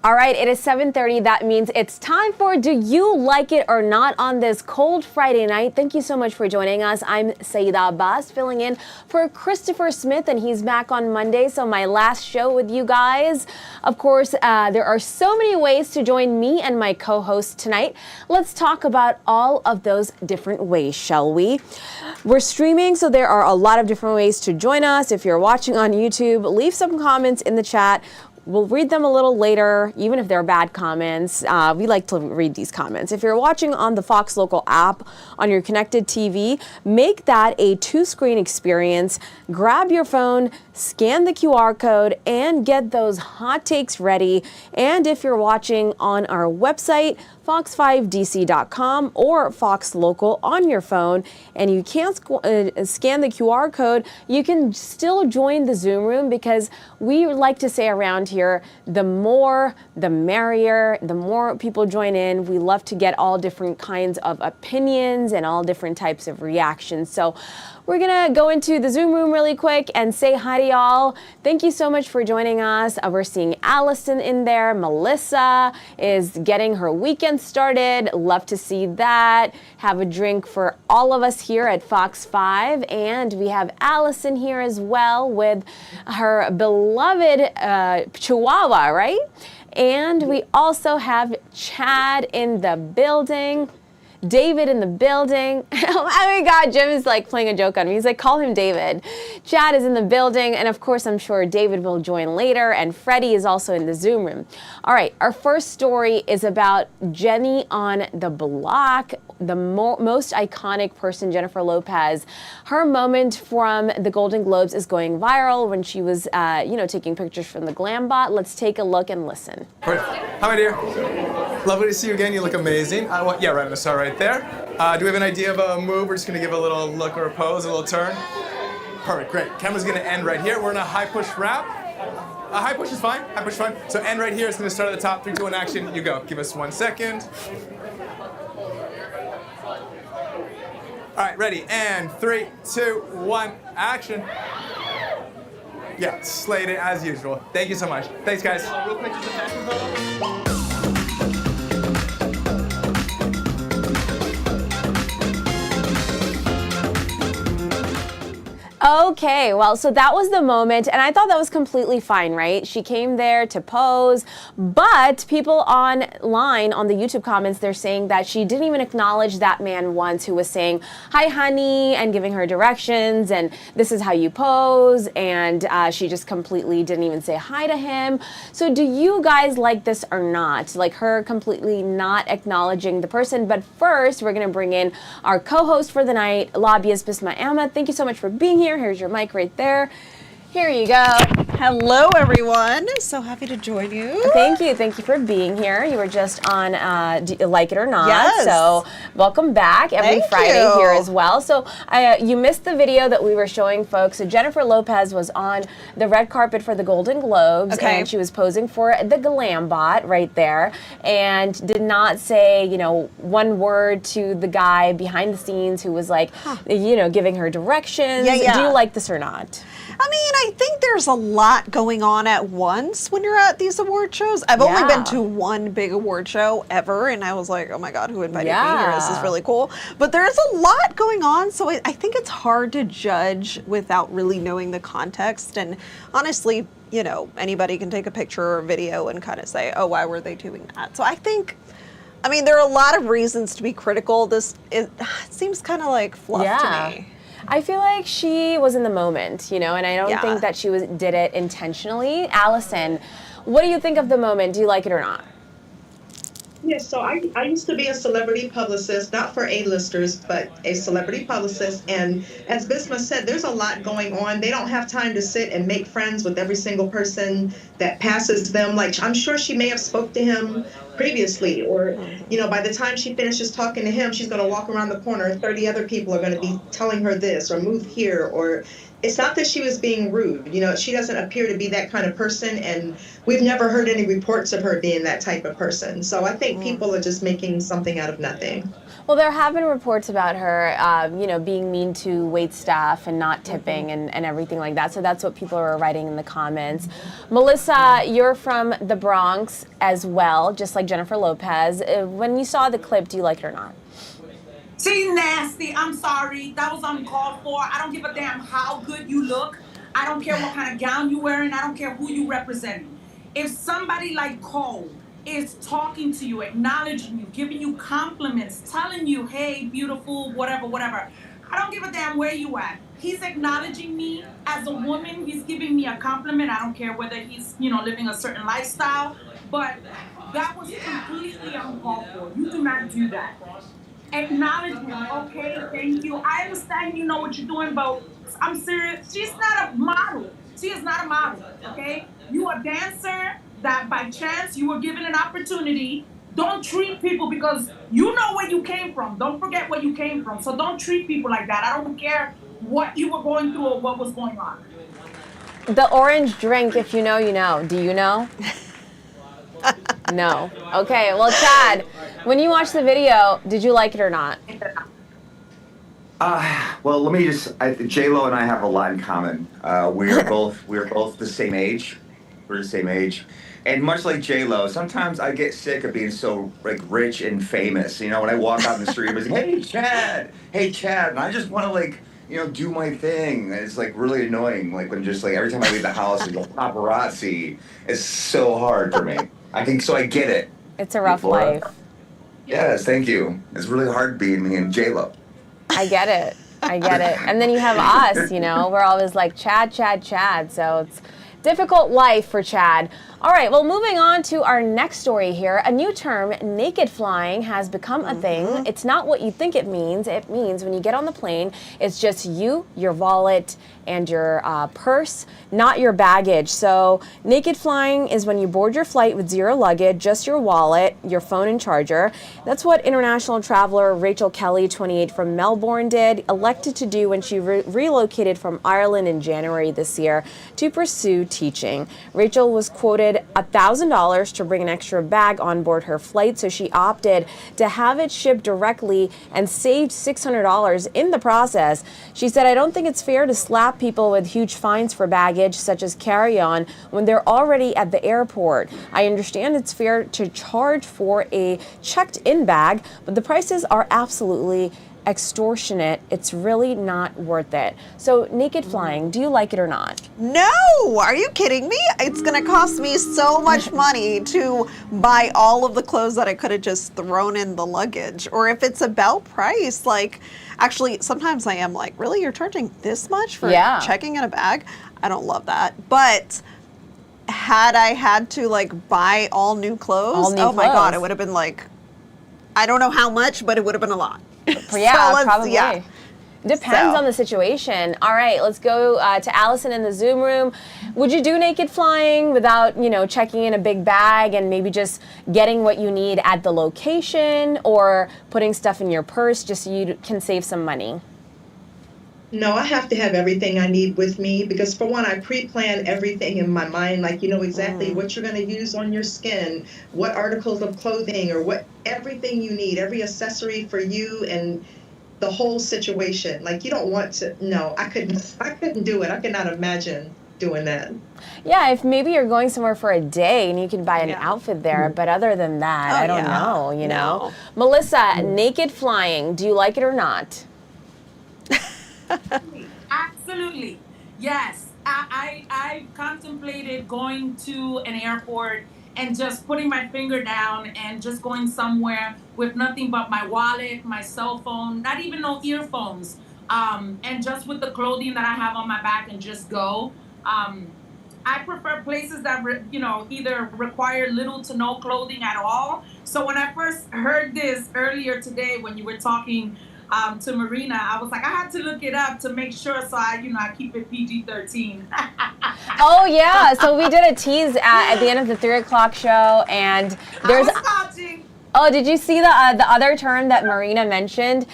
All right, it is 7:30. That means it's time for Do You Like It or Not on this cold Friday night. Thank you so much for joining us. I'm Syeda Abbas, filling in for Christopher Smith, and he's back on Monday, so my last show with you guys. Of course, there are so many ways to join me and my co-host tonight. Let's talk about all of those different ways, shall we? We're streaming, so there are a lot of different ways to join us. If you're watching on YouTube, leave some comments in the chat. We'll read them a little later, even if they're bad comments. We like to read these comments. If you're watching on the Fox Local app on your connected TV, make that a two-screen experience. Grab your phone, scan the QR code, and get those hot takes ready. And if you're watching on our website, fox5dc.com or Fox Local on your phone, and you can't scan the QR code, you can still join the Zoom room, because we like to say around here, the more, the merrier. The more people join in, we love to get all different kinds of opinions and all different types of reactions. So we're gonna go into the Zoom room really quick and say hi to y'all. Thank you so much for joining us. We're seeing Allison in there. Melissa is getting her weekend started. Love to see that. Have a drink for all of us here at Fox 5. And we have Allison here as well with her beloved Chihuahua, right? And we also have Chad in the building. David in the building. Oh my God, Jim is like playing a joke on me. He's like, call him David. Chad is in the building, and of course, I'm sure David will join later, and Freddie is also in the Zoom room. All right, our first story is about Jenny on the Block, the most iconic person, Jennifer Lopez. Her moment from the Golden Globes is going viral when she was, taking pictures from the glam bot. Let's take a look and listen. Hi, my dear. Lovely to see you again. You look amazing. Right, I'm gonna start right there. Do we have an idea of a move? We're just gonna give a little look or a pose, a little turn. Perfect, great. Camera's gonna end right here. We're in a high push wrap. High push is fine, high push is fine. So end right here, it's gonna start at the top, 3, 2, 1, action, you go. Give us 1 second. All right, ready, and 3, 2, 1, action. Yeah, slayed it as usual. Thank you so much. Thanks, guys. Real quick, just a fashion photo. Okay, well, so that was the moment, and I thought that was completely fine, right? She came there to pose, but people online on the YouTube comments, they're saying that she didn't even acknowledge that man once, who was saying, hi, honey, and giving her directions, and this is how you pose, and she just completely didn't even say hi to him. So do you guys like this or not? Like her completely not acknowledging the person? But first, we're gonna bring in our co-host for the night, lobbyist Bisma Ahmed. Thank you so much for being here. Here's your mic right there. Here you go. Hello, everyone. So happy to join you. Thank you. Thank you for being here. You were just on Do You Like It or Not? Yes. So welcome back every Friday here as well. So you missed the video that we were showing folks. So Jennifer Lopez was on the red carpet for the Golden Globes, and she was posing for the glam bot right there, and did not say, one word to the guy behind the scenes who was like, giving her directions. Do you like this or not? I mean, I think there's a lot going on at once when you're at these award shows. I've only been to one big award show ever, and I was like, oh my God, who invited me here? This is really cool. But there's a lot going on, so I think it's hard to judge without really knowing the context. And honestly, anybody can take a picture or a video and kind of say, oh, why were they doing that? So I think, there are a lot of reasons to be critical. It seems kind of like fluff to me. I feel like she was in the moment, and I don't think that she did it intentionally. Allison, what do you think of the moment? Do you like it or not? Yes, so I used to be a celebrity publicist, not for A-listers, but a celebrity publicist. And as Bisma said, there's a lot going on. They don't have time to sit and make friends with every single person that passes them. Like, I'm sure she may have spoke to him previously, or, by the time she finishes talking to him, she's going to walk around the corner and 30 other people are going to be telling her this, or move here, or it's not that she was being rude. You know, she doesn't appear to be that kind of person, and we've never heard any reports of her being that type of person. So I think people are just making something out of nothing. Well, there have been reports about her, being mean to wait staff and not tipping and everything like that. So that's what people are writing in the comments. Melissa, you're from the Bronx as well, just like Jennifer Lopez. When you saw the clip, do you like it or not? She's nasty. I'm sorry. That was uncalled for. I don't give a damn how good you look. I don't care what kind of gown you're wearing. I don't care who you represent. If somebody like Cole is talking to you, acknowledging you, giving you compliments, telling you, hey, beautiful, whatever, whatever, I don't give a damn where you at. He's acknowledging me as a woman. He's giving me a compliment. I don't care whether he's, living a certain lifestyle, but that was completely uncalled for. You do not do that. Acknowledge me. Okay, thank you. I understand you know what you're doing, but I'm serious. She's not a model. She is not a model, okay? You a dancer that by chance you were given an opportunity. Don't treat people because you know where you came from. Don't forget where you came from. So don't treat people like that. I don't care what you were going through or what was going on. The orange drink, if you know, you know. Do you know? No. Okay, well, Chad, when you watched the video, did you like it or not? Well, let me just. J-Lo and I have a lot in common. We're both the same age. We're the same age, and much like J-Lo, sometimes I get sick of being so rich and famous. When I walk out in the street, I'm like, hey Chad, and I just want to do my thing. And it's really annoying. When just every time I leave the house, the paparazzi is so hard for me. I get it. It's a rough life. Yes, thank you. It's really hard being me and J-Lo. I get it. And then you have us, we're always like Chad. So it's difficult life for Chad. All right, well, moving on to our next story here. A new term, naked flying, has become a thing. It's not what you think it means. It means when you get on the plane, it's just you, your wallet, and your purse, not your baggage. So naked flying is when you board your flight with zero luggage, just your wallet, your phone and charger. That's what international traveler Rachel Kelly, 28, from Melbourne elected to do when she relocated from Ireland in January this year to pursue teaching. Rachel was quoted $1,000 to bring an extra bag on board her flight, so she opted to have it shipped directly and saved $600 in the process. She said, I don't think it's fair to slap people with huge fines for baggage, such as carry-on, when they're already at the airport. I understand it's fair to charge for a checked-in bag, but the prices are absolutely extortionate. It's really not worth it. So naked flying, do you like it or not? No, are you kidding me? It's gonna cost me so much money to buy all of the clothes that I could have just thrown in the luggage. Or if it's about price, actually sometimes I am like, really, you're charging this much for checking in a bag? I don't love that. But had I had to buy all new clothes, my God, it would have been I don't know how much, but it would have been a lot. Yeah, probably. Yeah. Depends on the situation. All right, let's go to Allison in the Zoom room. Would you do naked flying without, checking in a big bag and maybe just getting what you need at the location, or putting stuff in your purse just so you can save some money? No, I have to have everything I need with me because, for one, I pre-plan everything in my mind. You know exactly what you're going to use on your skin, what articles of clothing, or everything you need, every accessory for you, and the whole situation. You don't want to. No, I couldn't do it. I could not imagine doing that. Yeah, if maybe you're going somewhere for a day and you can buy an outfit there, but other than that, I don't know. No. Melissa, naked flying, do you like it or not? Absolutely. Yes. I contemplated going to an airport and just putting my finger down and just going somewhere with nothing but my wallet, my cell phone, not even no earphones, and just with the clothing that I have on my back and just go. I prefer places that, either require little to no clothing at all. So when I first heard this earlier today, when you were talking to Marina, I was like, I had to look it up to make sure, so I keep it PG-13. Oh yeah, so we did a tease at the end of the 3 o'clock show, and there's. I was watching. Oh, did you see the other term that Marina mentioned?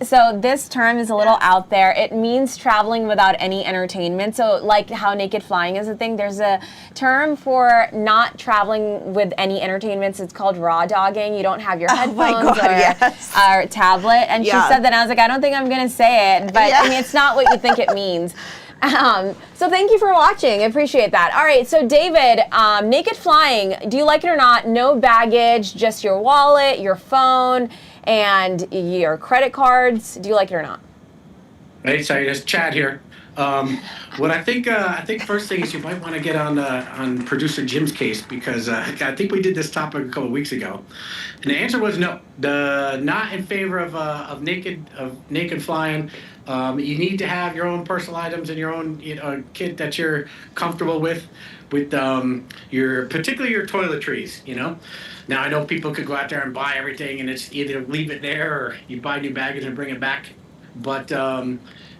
So this term is a little out there. It means traveling without any entertainment. So like how naked flying is a thing, there's a term for not traveling with any entertainments. It's called raw dogging. You don't have your headphones or tablet. And she said that, and I was like, I don't think I'm going to say it. But I mean, it's not what you think it means. So thank you for watching. I appreciate that. All right, so David, naked flying, do you like it or not? No baggage, just your wallet, your phone, and your credit cards. Do you like it or not? Hey, sorry, it's Chad here. What I think first thing is you might want to get on producer Jim's case, because I think we did this topic a couple of weeks ago, and the answer was no. Not in favor of naked flying. You need to have your own personal items and your own kit that you're comfortable with particularly your toiletries. Now I know people could go out there and buy everything, and it's either leave it there or you buy new baggage and bring it back. But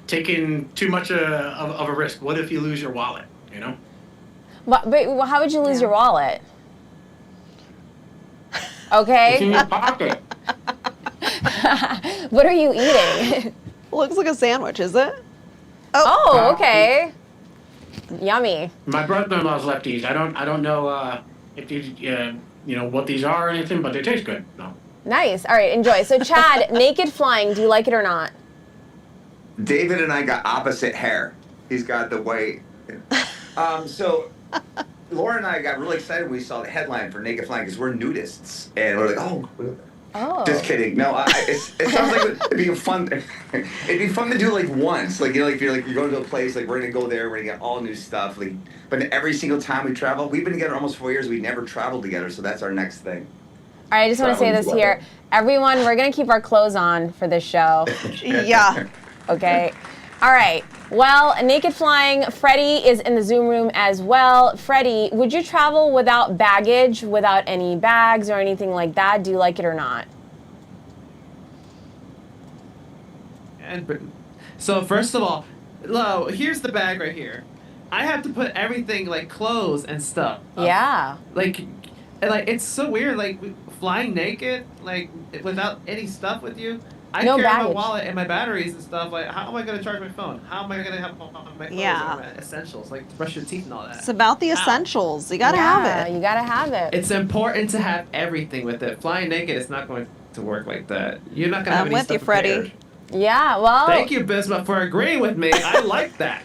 taking too much of a risk. What if you lose your wallet? But how would you lose your wallet? Okay. It's in your pocket. What are you eating? Looks like a sandwich, is it? Oh, okay. Yummy. My brother-in-law's lefties. I don't know if these what these are or anything, but they taste good. No. Nice. All right, enjoy. So Chad, naked flying, do you like it or not? David and I got opposite hair. He's got the white. So Laura and I got really excited when we saw the headline for naked flying because we're nudists, and we're like, oh. Just kidding. No, it sounds like it'd be fun. It'd be fun to do like once, like if you're going to a place, like we're gonna go there, we're gonna get all new stuff. Like, but every single time we travel, we've been together almost 4 years. We never traveled together, so that's our next thing. All right, I just want to say this here, everyone. We're gonna keep our clothes on for this show. Yeah. Okay. All right. Well, naked flying, Freddie is in the Zoom room as well. Freddie, would you travel without baggage, without any bags or anything like that? Do you like it or not? So first of all, here's the bag right here. I have to put everything like clothes and stuff. Yeah. Like it's so weird. Like flying naked, like without any stuff with you. I carry my wallet and my batteries and stuff. Like, how am I going to charge my phone? How am I going to have my clothes and my essentials, like brush your teeth and all that? It's about the essentials. You got to have it. You got to have it. It's important to have everything with it. Flying naked is not going to work like that. You're not going to have any stuff prepared. Yeah, well. Thank you, Bisma, for agreeing with me. I like that.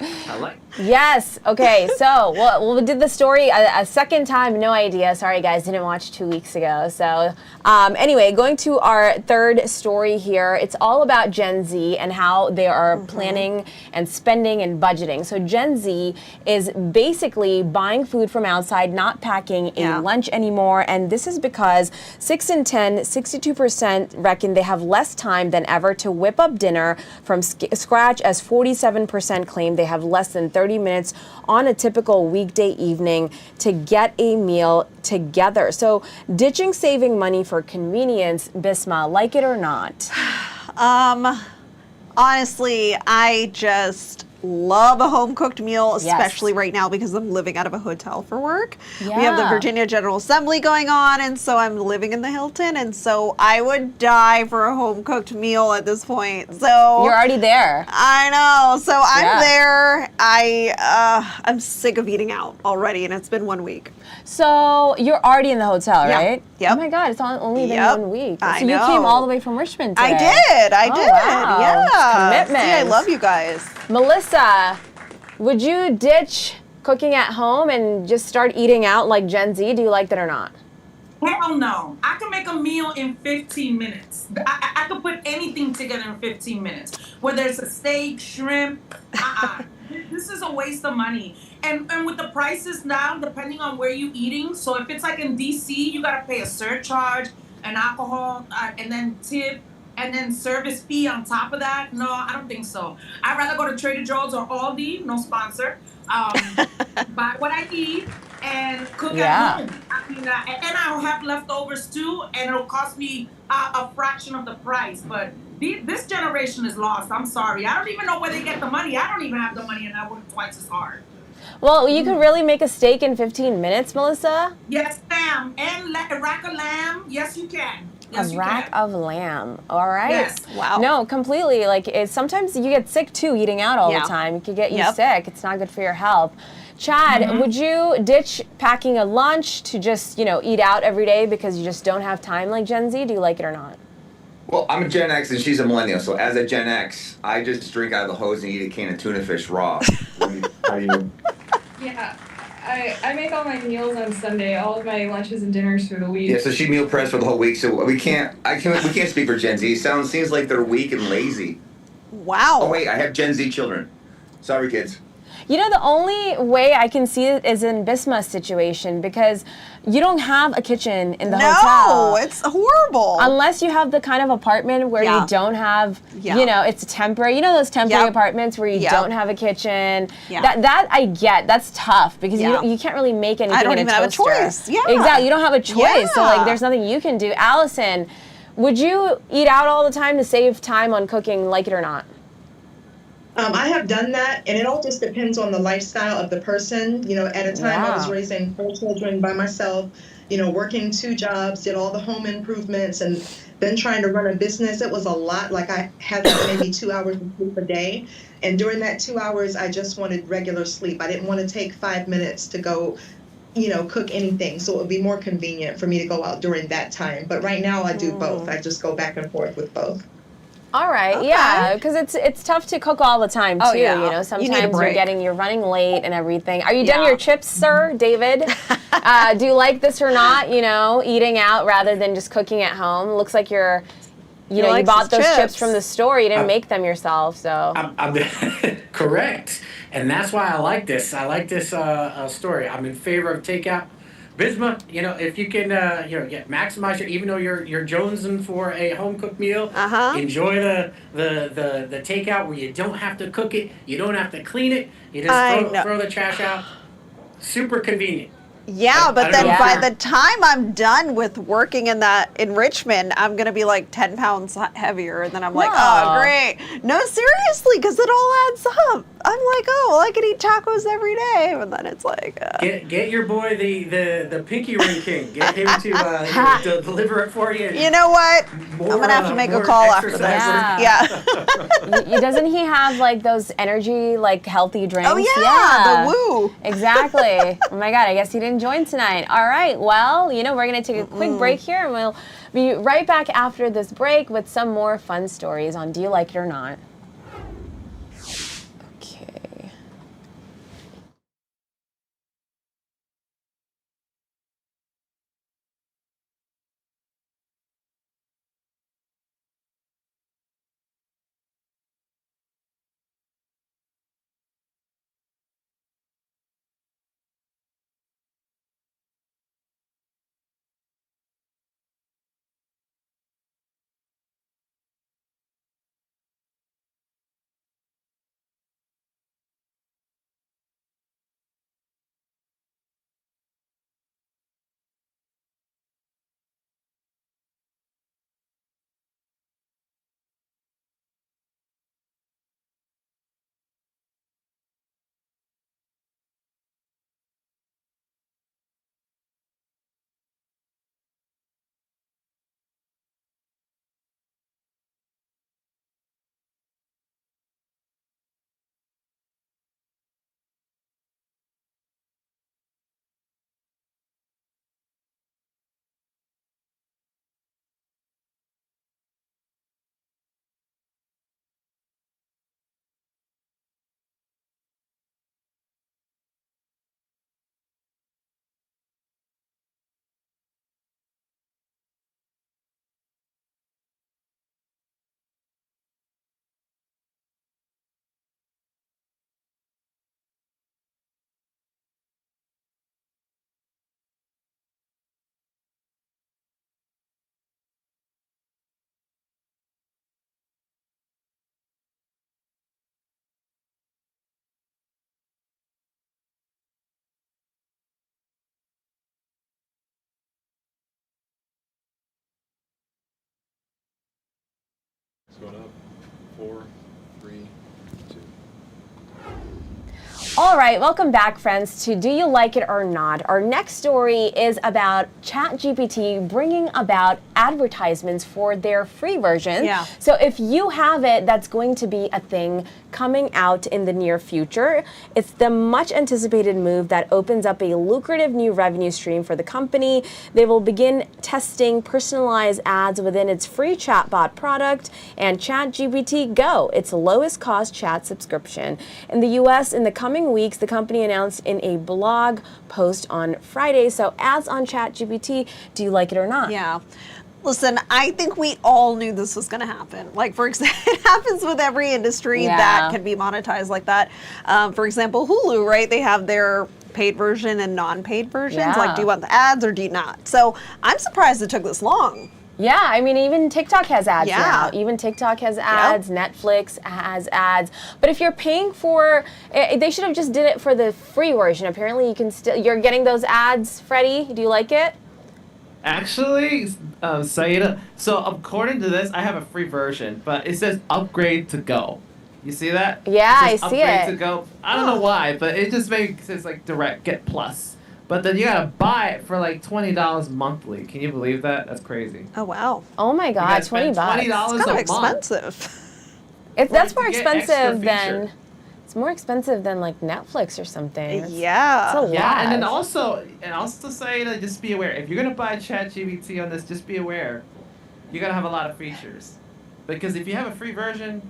I like. Yes. Okay. So we'll do the story a second time. No idea. Sorry, guys. Didn't watch 2 weeks ago. So anyway, going to our third story here. It's all about Gen Z and how they are planning and spending and budgeting. So Gen Z is basically buying food from outside, not packing a lunch anymore. And this is because 6 in 10, 62% reckon they have less time than ever to whip up dinner from scratch, as 47% claim they have less than 30 minutes on a typical weekday evening to get a meal together. So ditching saving money for convenience, Bisma, like it or not? Honestly, I just love a home-cooked meal, especially right now because I'm living out of a hotel for work. Yeah. We have the Virginia General Assembly going on, and so I'm living in the Hilton, and so I would die for a home-cooked meal at this point. So you're already there. I know. So I'm there. I'm sick of eating out already, and it's been 1 week. So you're already in the hotel, right? Yep. Oh my God, it's only been 1 week. So you came all the way from Richmond today. I did. Wow. Yeah. Commitment. See, I love you guys. Melissa, would you ditch cooking at home and just start eating out like Gen Z? Do you like that or not? Hell no. I can make a meal in 15 minutes. I could put anything together in 15 minutes. Whether it's a steak, shrimp, This is a waste of money. And with the prices now, depending on where you're eating, so if it's like in DC, you got to pay a surcharge, an alcohol, and then tip, and then service fee on top of that. No, I don't think so. I'd rather go to Trader Joe's or Aldi, no sponsor, buy what I need and cook at home. I mean, and I'll have leftovers too, and it'll cost me a fraction of the price. But this generation is lost. I'm sorry. I don't even know where they get the money. I don't even have the money, and I work twice as hard. Well, you could really make a steak in 15 minutes, Melissa. Yes, ma'am. And a rack of lamb. Yes, you can. Yes, a you rack can. of lamb. All right. Yes. Wow. No, completely. Like sometimes you get sick too eating out all the time. It could get you sick. It's not good for your health. Chad, would you ditch packing a lunch to just, eat out every day because you just don't have time like Gen Z? Do you like it or not? Well, I'm a Gen X and she's a millennial, so as a Gen X, I just drink out of the hose and eat a can of tuna fish raw. How do you? Yeah, I make all my meals on Sunday, all of my lunches and dinners for the week. Yeah, so she meal preps for the whole week, so we can't speak for Gen Z. Seems like they're weak and lazy. Wow. Oh wait, I have Gen Z children. Sorry, kids. The only way I can see it is in Bisma's situation because you don't have a kitchen in the hotel. No, it's horrible. Unless you have the kind of apartment where you don't have, it's temporary. Those temporary apartments where you don't have a kitchen. Yeah. That I get. That's tough because you can't really make anything I don't in a even toaster. have a choice. Yeah. Exactly. You don't have a choice. So there's nothing you can do. Allison, would you eat out all the time to save time on cooking, like it or not? I have done that, and it all just depends on the lifestyle of the person. At a time I was raising 4 children by myself, working 2 jobs, did all the home improvements, and then trying to run a business. It was a lot. Like I had maybe 2 hours of sleep a day, and during that 2 hours, I just wanted regular sleep. I didn't want to take 5 minutes to go, cook anything. So it would be more convenient for me to go out during that time. But right now, I do both. I just go back and forth with both. All right, yeah, because it's tough to cook all the time too. Sometimes you're running late and everything. Are you done your chips, sir, David? Do you like this or not? Eating out rather than just cooking at home. Looks like you bought those chips from the store. You didn't make them yourself, so. I'm correct, and that's why I like this. I like this story. I'm in favor of takeout. Bisma, if you can, maximize your, even though you're jonesing for a home cooked meal, enjoy the takeout where you don't have to cook it, you don't have to clean it, you just throw the trash out. Super convenient. Yeah, but then by the time I'm done with working in Richmond, I'm going to be like 10 pounds heavier. And then I'm like, oh, great. No, seriously, because it all adds up. I'm like, oh, well, I could eat tacos every day. And then it's like... Get your boy, the Pinky Ring King. Get him to deliver it for you. You know what? I'm going to have to make a call after this. Yeah. Doesn't he have like those energy, like healthy drinks? Oh, yeah. The woo. Exactly. Oh, my God. I guess he didn't join tonight. All right. Well, we're going to take a quick break here and we'll be right back after this break with some more fun stories on Do You Like It or Not? Okay. Going up. 4, 3, 2. All right, welcome back, friends, to Do You Like It or Not? Our next story is about ChatGPT bringing about advertisements for their free version. Yeah. So if you have it, that's going to be a thing coming out in the near future. It's the much anticipated move that opens up a lucrative new revenue stream for the company. They will begin testing personalized ads within its free chatbot product and ChatGPT Go, its lowest cost chat subscription. In the US, in the coming weeks, the company announced in a blog post on Friday. So ads on ChatGPT, do you like it or not? Yeah. Listen, I think we all knew this was going to happen. Like, for example, it happens with every industry that can be monetized like that. For example, Hulu, right? They have their paid version and non-paid versions. Yeah. Like, do you want the ads or do you not? So I'm surprised it took this long. Yeah, I mean, even TikTok has ads now. Even TikTok has ads, Netflix has ads. But if you're paying for, they should have just did it for the free version. Apparently, you can still, you're getting those ads, Freddie. Do you like it? Actually, Syeda, so according to this, I have a free version, but it says upgrade to go. You see that? Yeah, I see upgrade it. to go. I don't know why, but it just makes it like direct get plus. But then you gotta buy it for like $20 monthly. Can you believe that? That's crazy. Oh wow. Oh my God, $20. $20 It's kind of a month. expensive. That's more to get extra expensive feature. than. It's more expensive than like Netflix or something. It's a Yeah. lot. Yeah, and then also say that just be aware. If you're gonna buy ChatGPT on this, just be aware. You're gonna have a lot of features, because if you have a free version,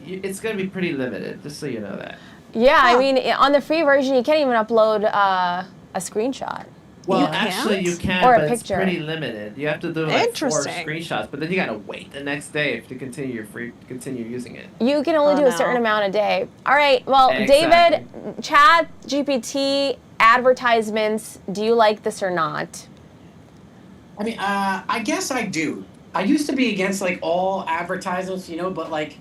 it's gonna be pretty limited. Just so you know that. Yeah, I mean, on the free version, you can't even upload a screenshot. Well, You actually, can't? you can, Or a but it's picture. pretty limited. You have to do like 4 Interesting. screenshots, but then you gotta wait the next day to continue using it. You can only Oh, do a no. certain amount a day. All right. Well, Exactly. David, ChatGPT advertisements. Do you like this or not? I mean, I guess I do. I used to be against like all advertisements, but like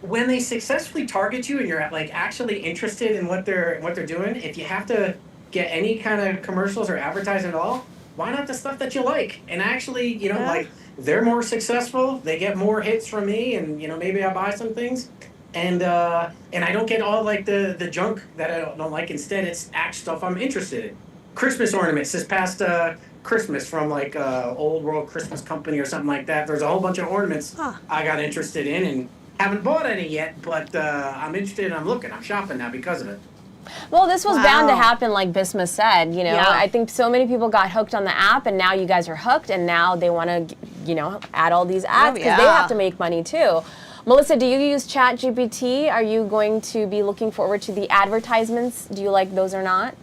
when they successfully target you and you're like actually interested in what they're doing, if you have to get any kind of commercials or advertising at all, why not the stuff that you like? And actually, like they're more successful, they get more hits from me, and maybe I buy some things, and I don't get all like the junk that I don't like. Instead, it's stuff I'm interested in. Christmas ornaments this past Christmas from like Old World Christmas Company or something like that. There's a whole bunch of ornaments I got interested in and haven't bought any yet, but I'm interested and I'm looking. I'm shopping now because of it. Well, this was bound to Wow. happen, like Bisma said. Yeah. I think so many people got hooked on the app, and now you guys are hooked, and now they want to, add all these ads because they have to make money too. Melissa, do you use ChatGPT? Are you going to be looking forward to the advertisements? Do you like those or not?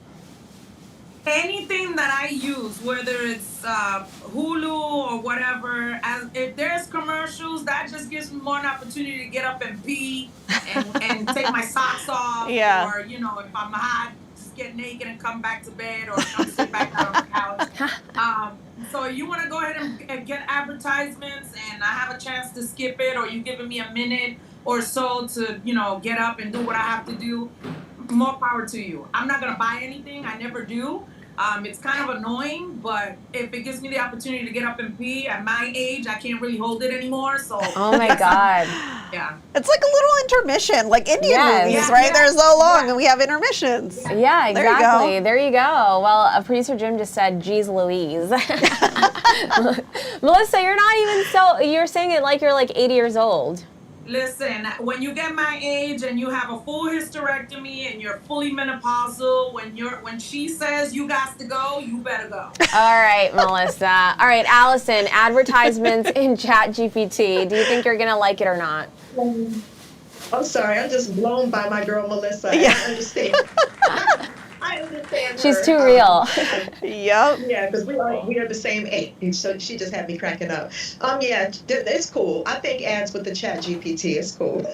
Anything that I use, whether it's Hulu or whatever, if there's commercials, that just gives me more an opportunity to get up and pee and take my socks off. Yeah. Or, if I'm hot, just get naked and come back to bed or come sit back down on the couch. So you want to go ahead and get advertisements and I have a chance to skip it, or you giving me a minute or so to, get up and do what I have to do, more power to you. I'm not going to buy anything. I never do. It's kind of annoying, but if it gives me the opportunity to get up and pee at my age, I can't really hold it anymore. So Oh my God. yeah. It's like a little intermission, like Indian Yes. movies, Yeah, right? yeah. They're so long and we have intermissions. Yeah, There you exactly. go. There you go. Well, producer Jim just said, geez Louise. Melissa, you're not even you're saying it like you're like 80 years old. Listen, when you get my age and you have a full hysterectomy and you're fully menopausal, when she says you got to go, you better go. All right, Melissa. All right, Allison, advertisements in ChatGPT. Do you think you're going to like it or not? I'm sorry, I'm just blown by my girl Melissa. Yeah. I understand. I understand She's her. too real. Yep. Yeah, because we are the same age, so she just had me cracking up. Yeah, it's cool. I think ads with the Chat GPT is cool.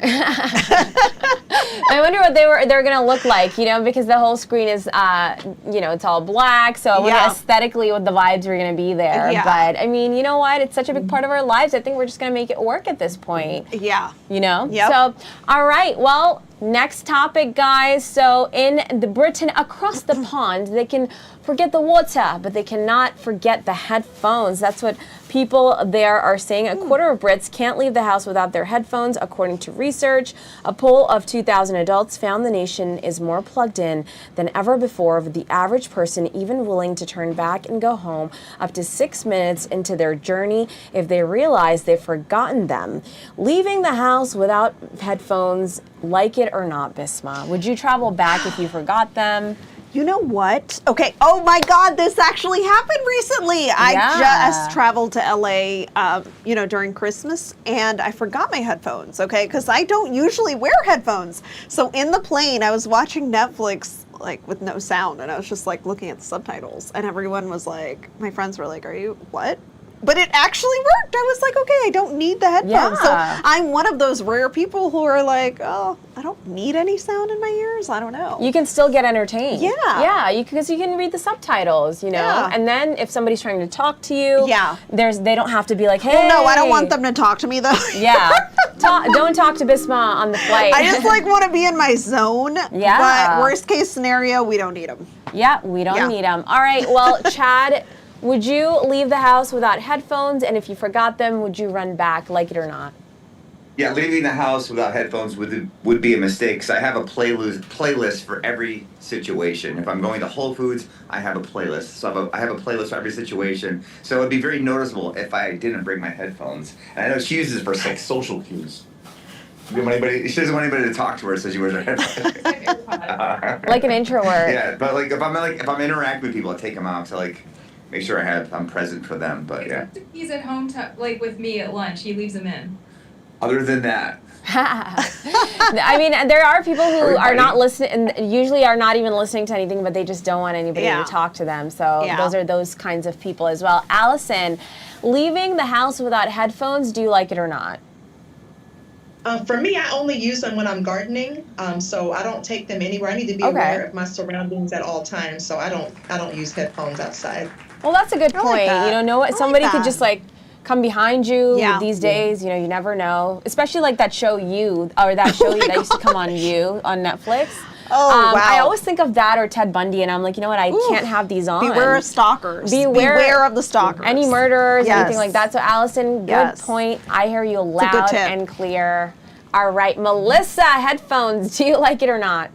I wonder what they're going to look like, because the whole screen is, it's all black. So I wonder aesthetically what the vibes are going to be there. Yeah. But I mean, you know what? It's such a big part of our lives. I think we're just going to make it work at this point. Yeah. Yep. Yep. So, all right. Well, Next topic, guys. So in Britain, across the pond, they can forget the water, but they cannot forget the headphones. That's what people there are saying. A quarter of Brits can't leave the house without their headphones, according to research. A poll of 2,000 adults found the nation is more plugged in than ever before, with the average person even willing to turn back and go home up to 6 minutes into their journey if they realize they've forgotten them. Leaving the house without headphones, like it or not, Bisma, would you travel back if you forgot them? You know what? Okay. Oh my God, this actually happened recently. I just traveled to LA, during Christmas, and I forgot my headphones. Okay, because I don't usually wear headphones. So in the plane, I was watching Netflix like with no sound, and I was just like looking at the subtitles, and everyone was like, my friends were like, "Are you what?" But it actually worked. I was like, okay, I don't need the headphones. So I'm one of those rare people who are like, oh, I don't need any sound in my ears. I don't know. You can still get entertained. Yeah. Yeah, because you can read the subtitles, Yeah. And then if somebody's trying to talk to you, they don't have to be like, hey. Well, no, I don't want them to talk to me though. Yeah. Don't talk to Bisma on the flight. I just want to be in my zone. Yeah. But worst case scenario, we don't need them. Yeah, we don't need them. All right, well, Chad, would you leave the house without headphones? And if you forgot them, would you run back, like it or not? Yeah, leaving the house without headphones would be a mistake, because I have a playlist for every situation. If I'm going to Whole Foods, I have a playlist. So I have a playlist for every situation. So it would be very noticeable if I didn't bring my headphones. And I know she uses it for like social cues. She doesn't want anybody to talk to her, so she wears her headphones. Like an introvert. Yeah, but if I'm interacting with people, I take them out to make sure I'm present for them. But yeah. He's at home with me at lunch. He leaves them in. Other than that. I mean, there are people who are not listening, and usually are not even listening to anything, but they just don't want anybody to talk to them. So those are those kinds of people as well. Allison, leaving the house without headphones, do you like it or not? For me, I only use them when I'm gardening, so I don't take them anywhere. I need to be aware of my surroundings at all times, so I don't use headphones outside. Well, that's a good point. Somebody could just come behind you these days. You never know. Especially like that show that used to come on on Netflix. Oh, wow. I always think of that or Ted Bundy, and I'm like, you know what? I can't have these on. Beware of stalkers. Beware of the stalkers. Any murderers, anything like that. So, Allison, good point. I hear you loud and clear. All right, Melissa, headphones. Do you like it or not?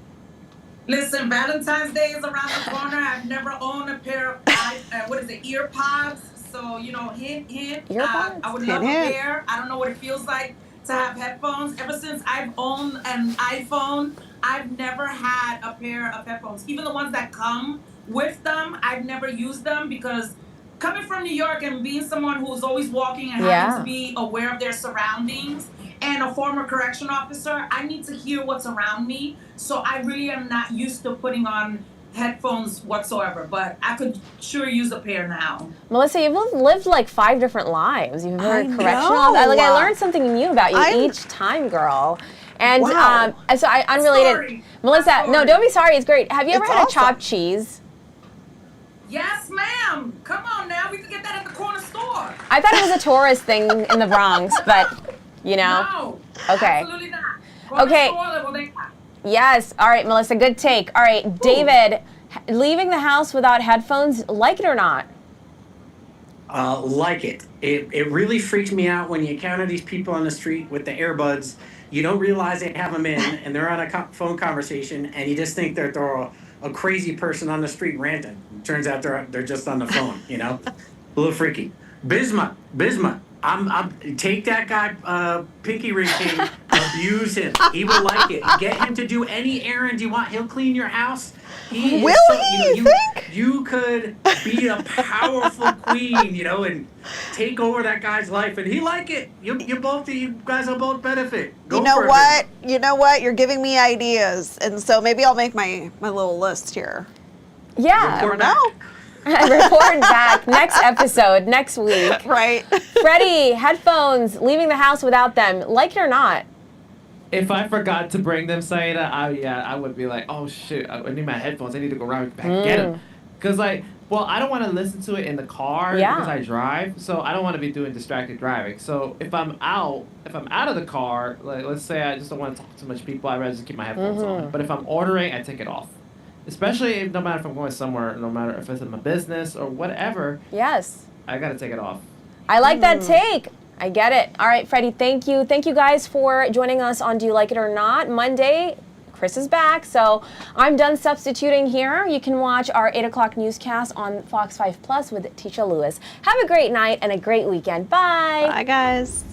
Listen, Valentine's Day is around the corner. I've never owned a pair of ear pods. So, hint. I would love a pair. I don't know what it feels like to have headphones. Ever since I've owned an iPhone, I've never had a pair of headphones. Even the ones that come with them, I've never used them, because coming from New York and being someone who's always walking and having to be aware of their surroundings, and a former correction officer, I need to hear what's around me. So I really am not used to putting on headphones whatsoever, but I could sure use a pair now. Melissa, you've lived 5 different lives. You've been a correctional officer. I learned something new about you each time, girl. And so unrelated. Sorry. Melissa, no, don't be sorry. It's great. Have you ever had a chopped cheese? Yes, ma'am. Come on now. We could get that at the corner store. I thought it was a tourist thing in the Bronx, but, No. Okay. Absolutely not. Okay. Yes. All right, Melissa, good take. All right, David, leaving the house without headphones, like it or not? Like it. It really freaks me out when you encounter these people on the street with the earbuds. You don't realize they have them in, and they're on a phone conversation, and you just think they're a crazy person on the street ranting. Turns out they're just on the phone. A little freaky. Bisma. I'm take that guy, Pinky Ring King, abuse him. He will like it. Get him to do any errand you want. He'll clean your house. You think? You could be a powerful queen, and take over that guy's life, and he like it. You guys will both benefit. You know what? You're giving me ideas, and so maybe I'll make my little list here. Yeah. Never know. Report back next episode, next week. Right. Freddie, headphones, leaving the house without them, like it or not? If I forgot to bring them, Syeda, I would be like, oh shit, I need my headphones. I need to go right back and get them. Because Well, I don't want to listen to it in the car because I drive, so I don't want to be doing distracted driving. So if I'm out of the car, like let's say I just don't want to talk to much people, I'd rather just keep my headphones on. But if I'm ordering, I take it off. Especially if, no matter if I'm going somewhere, no matter if it's in my business or whatever. Yes. I gotta take it off. I like that take. I get it. All right, Freddie, thank you. Thank you guys for joining us on Do You Like It or Not? Monday, Chris is back, so I'm done substituting here. You can watch our 8 o'clock newscast on Fox 5 Plus with Tisha Lewis. Have a great night and a great weekend. Bye. Bye, guys.